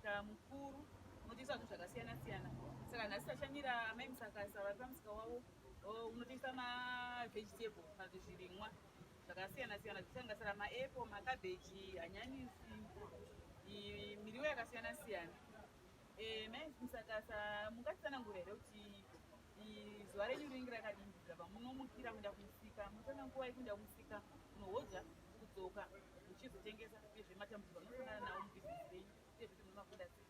musika mukuru unotengesa zvinhu zvakasiyana-siyana. Saka nhasi tachamira Mai Musakasa vari pamusika wavo unotengesa mavegetable kana kuti zvirimwa zvakasiyana-siyana zvichisanganisira maepo, makabheji, hanyanisi, miriwo yakasiyana-siyana. Mai Musakasa, mungatitsanangura here kuti zuva renyu rinenge rakadini kubva pamunomukira kuenda kumusika? Munotora nguva yekuenda kumusika kunohodza kudzoka muchizotengesa nezvematambudziko anosangana nawo mubhizinesi renyu uye kuti munomafunda sei?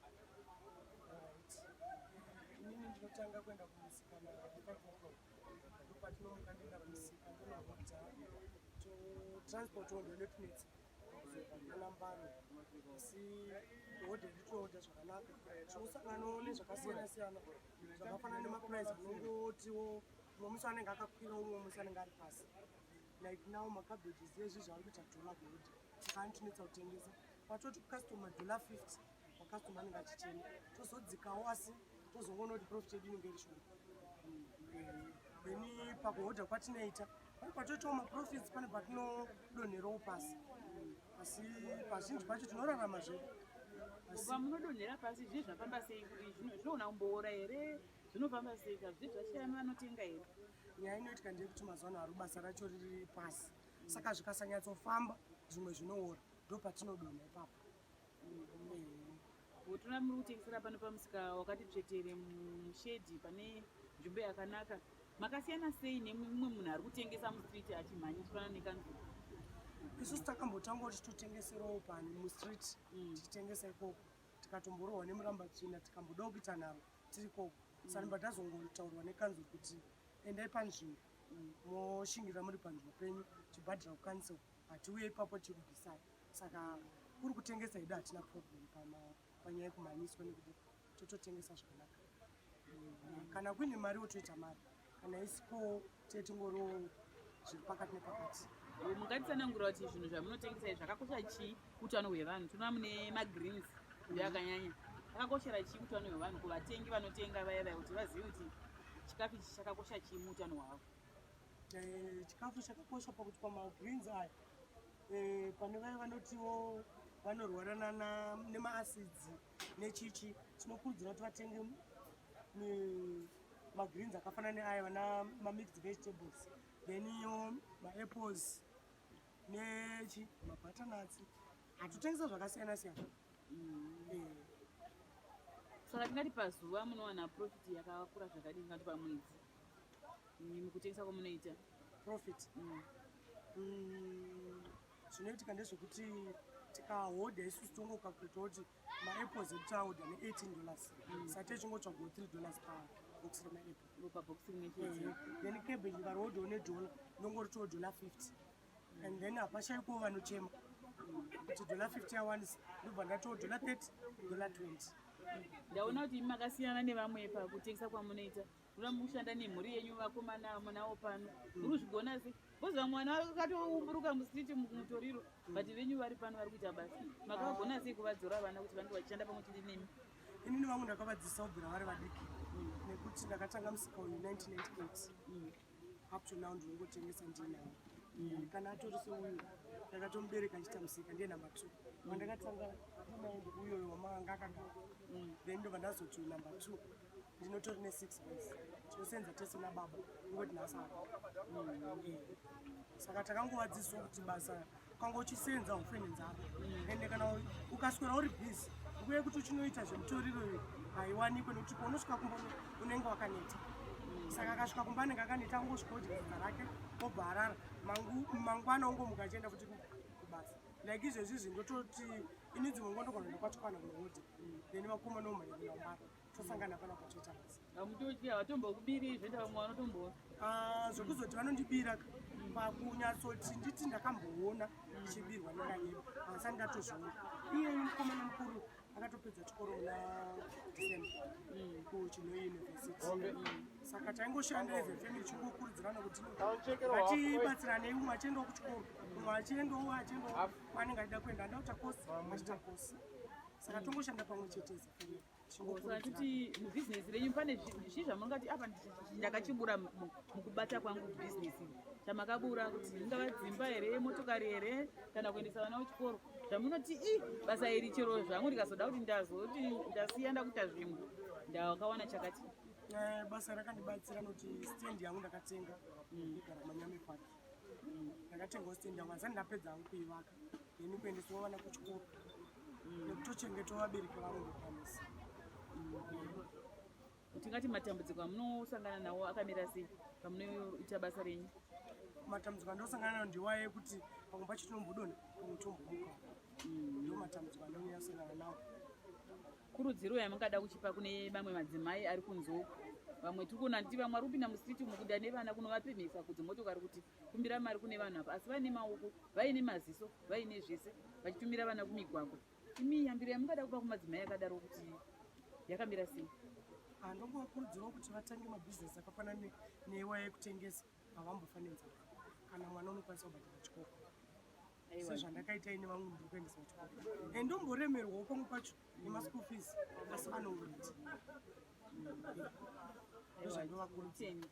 Inini ndinotanga kuenda kumusika na5 o'clock ndopatinomuka ndienda kumusika ndonohodza transport ndonepinetsi nambano asi hodhe nditohodha zvakanaka tinosanganawo nezvakasiyana-siyana zvakafanana nemapuraizi anongotiwo umwe musi anenge akakwira umwe musi anenge ari pasi like now makabhejis ezvi zvavari kuita $1 gohodha saka anotinetsa kutengesa patoti kukastoma $50 makastoma anenge achichena tozodzikawo asi tozongoona kuti profit yedu inenge iri shoma. Then pakuhodha kwatinoita pane patoitawo maprofits pane patinodonherawo pasi asi pazhinji pacho tinorarama zvedu. Pamunodonhera pasi zvii zvafamba sei? Zvinoona kumboora here? Zvinofamba sei? Zvii zvasiyana vanotenga here? Nyaya inoitika ndeyekuti mazuva ano hari basa racho riri pasi saka zvikasanyatsofamba zvimwe zvinoora ndopatinodonha ipapo. Tona muri kutengesera pano pamusika wakati tsvetere mushedhi pane nzvimbo yakanaka. Makasiyana sei nemumwe munhu ari kutengesa mustriti achimhanyiswa nekanzuru? Isusu takambotanga kuti totengeserawo pani mustriti tichitengesa ikoko tikatomborohwa nemurambatsvina tikambodawo kuita nharo tiri ikoko saramba tazongotaurwa nekanzuru kuti endai panzvimbo moshingira muri panzvimbo penyu chibhadhira kukwanisa hatiuye ipapo chirubhisai. Saka kuri kutengesa hedu hatina problem panyaya yekumhanyiswa nekuti tototengesa zvakanaka. Kana kuine mari wotoita mari, kana isipo tetingoriwo zviri pakati nepakati. Mungatitsanangura kuti zvinhu zvamunotengesa zvakakosha chii utano hwevanhu? Tinoona mune magreens yakanyanya. Akakoshera chii utano hwevanhu kuvatengi vanotenga vaya kuti vazive kuti chikafu ichi chakakosha chii muutano hwavo? Chikafu chakakosha pakuti pamagreens aya pane vaya vanotiwo vanorwara nemaacidzi nechichi tinokurudzira kuti vatenge magreens akafanana neaya vana mamixed vegetables then iyo maapples mabutternuts hatotengesa zvakasiyana-siyana. Saka tingati pazuva munowana profit yakakura zvakadini ngati pamwedzi mukutengesa kwamunoita? Profit zvinoitika ndezvekuti tikahodha isusu tongokakuita kuti maapples edu tahodha $18 saka techingotsvagawo $3 pabhokisi remaapple pabhokisi rimwe. Then cabbage varihodhawo $1 ndongoritowo $50 and then hapashaikowo vanochema kuti $50 awanisa ndobva ndatowo $30 $20. Ndaona kuti makasiyana nevamwe pakutengesa kwamunoita. Rura mushanda nemhuri yenyu, vakomana munawo pano. Muri kuzvigona sei? Bozva mwana akatoumburuka mustriti mutoriro but venyu vari pano vari kuita basa. Makagona sei kuvadzora vana kuti vange vachishanda pamwe chete nemi? Inini vamwe ndakavadzisa kubvira vari vadiki nekuti ndakatanga musika uyu 1998 up to now ndinongotengesa ndinawo. Kana atori seuyu ndakatomubereka nchiita musika ndiye number 2 vandakatanga ndinaende uyoyo wamanga akagara then ndobva ndazoti number 2 ndinotori ne6 boys tinosenza tese nababa ngoti nasaka. Saka takangovadziswa kuti basa ukanga uchisenza ufe nenzara ende kana ukaswera uri busy nguva yekuti uchinoita zvemutoriro haiwanikwe nekuti paunosvika kumba unenge wakaneta. Saka akasvika kumba anenge akaneta angosvika kuti basa rake obva arara mangwana ungomuka achienda futi kubasa like izvezvi zvindototi ini dzimwe ngondogona kwatokana kunohodha then vakomana omhanyirambara tosangana pana pachoita basa. Hamutoti havatombokubirii zvenda vamwe vanotomboona zvokuzoti vanondibira pakunyatsoti nditi ndakamboona ndichibirwa nenanyeba asi ndatozviona. Iye mukomana mukuru akatopedza chikoro muna December kuChino University. Saka taingoshanda as a family chingokurudzirana kuti ngatibatsiranei, umwe achiendawo kuchikoro umwe achiendawo kwanenge achida kuenda andauta kosi achita kosi. Saka tongoshanda pamwe chete as a family. Saka kuti mubhizinesi renyu pane zvii zvamunongati apa ndakachibura mukubata kwangu bhizinesi chamakabura kuti ingava dzimba here, motokari here kana kuendesa vana kuchikoro? zvamunoti basa iri chero zvangu ndikazoda kuti ndazoti ndasiya ndakuita zvimwe ndakawana chakati. Basa rakandibatsira noti sitendi yangu ndakatenga igara manyame paki. Ndakatengawo sitendi yangu azani ndapedza hangu kuivaka then kuendesawo vana kuchikoro nekutochengetawo vabereki vangu ndokwanisa. Tingati matambudziko amunosangana nawo akamira sei pamunoita basa renyu? Matambudziko andosangana nawo ndiwaye yekuti pamwe pacho tinombodonha pamwe tombomuka. Ndiwo matambudziko andonyasangana nawo. Kurudziro yamungada kuchipa kune mamwe madzimai ari kunze, vamwe tiri kuona kuti vamwe ari kupinda musiriti umu kuda nevana kunovapemhesa kudzimotokari kuti tumbira mari kune vanhu apa, asi vaine maoko, vaine maziso, vaine zvese, vachitumira vana kumigwagwa. Imi yambiro yamungada kupa kumadzimai akadaro kuti yakamira sei? Ndongovakurudzirawo kuti vatange mabhizinesi akafanana newekutengesa avambofanira nzara kana mwana unokwanisa kubhadhara chikoro sezvandakaita ine vamwe ndiri kuendesa kuchikoro ndomboremerwawo pamwe pacho nemaschool fees asi vanongoita ndozvandovakurudzira.